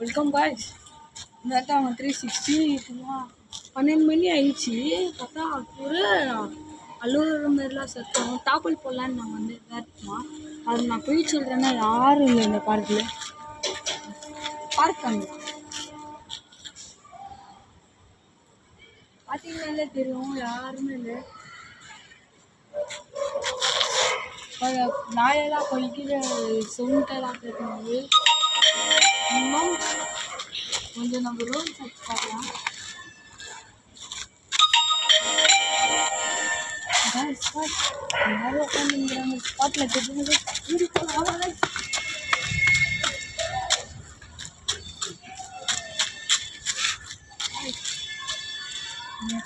Welcome guys. இதான் அவன் 360 12 மணி ஆயிடுச்சு. பார்த்தா ஒரு அழுகுற மாதிரிலாம் சத்தம். தாக்கல் போடலான்னு நாங்கள் வந்து இருக்கோம். அது நான் போய் சொல்கிறேன்னா யாரும் இல்லை இந்த பார்க்கில். பார்க் அங்கே பார்த்தீங்கன்னாலே தெரியும், யாருமே இல்லை. நாயெல்லாம் கொலிக்கிற சவுண்டெல்லாம் கேட்கும்போது இன்னும் கொஞ்சம் நம்ம ரோட் சைட் பார்க்கலாம். எல்லாரும் உட்காந்துங்கிறாங்க ஸ்பாட்டில் கேட்டு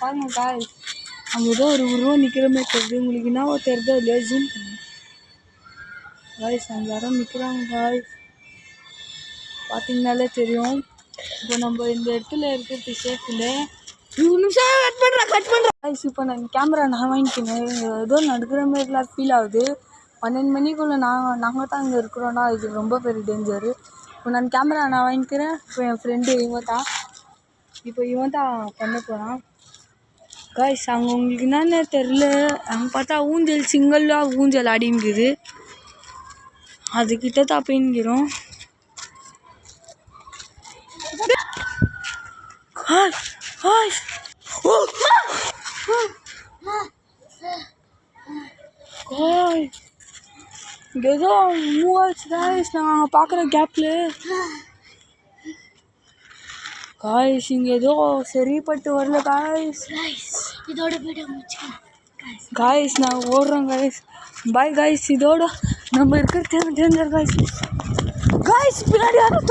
பாருங்க காய். அங்கே ஏதோ ஒரு உருவம் நிற்கிற மாதிரி தெரியுது. உங்களுக்கு என்ன தெரியுதோ இல்லையா ஜூம் பண்ணுங்க காய்ஸ். அங்கே யாரும் நிற்கிறாங்க காய், பார்த்தீங்கனாலே தெரியும். இப்போ நம்ம இந்த இடத்துல இருக்கிறது சேஃப் இல்லை. 2 நிமிஷம் கட் பண்ணுறேன் காய்ஸ். இப்போ நான் கேமரா நான் வாங்கிக்கினேன். ஏதோ நடக்கிற மாதிரிலாம் ஃபீல் ஆகுது. 12 மணிக்குள்ளே நாங்கள் தான் இங்கே இருக்கிறோன்னா இது ரொம்ப பெரிய டேஞ்சரு. இப்போ நான் கேமரா நான் வாங்கிக்கிறேன். இப்போ என் ஃப்ரெண்டு இவன் தான் பண்ண போகிறான் காய்ஸ். அங்கே உங்களுக்கு என்னென்ன தெரில, அங்கே பார்த்தா ஊஞ்சல் சிங்கிளாக ஊஞ்சல் ஆடிங்குது. அதுக்கிட்ட தான் போயின்கிறோம். ஏதோ மூவ் ஆச்சு காய்ஸ். நாங்கள் பார்க்குற கேப்பில் காய்ஸ் இங்கே ஏதோ சரிப்பட்டு வரல காய்ஸ். இதோட காய்ஸ் நான் ஓடுறோம் காய்ஸ். Bye guys. இதோட நம்ம இருக்கிறது டேஞ்சர் காய்ஸ். காய்ஸ் பின்னாடி யாரும்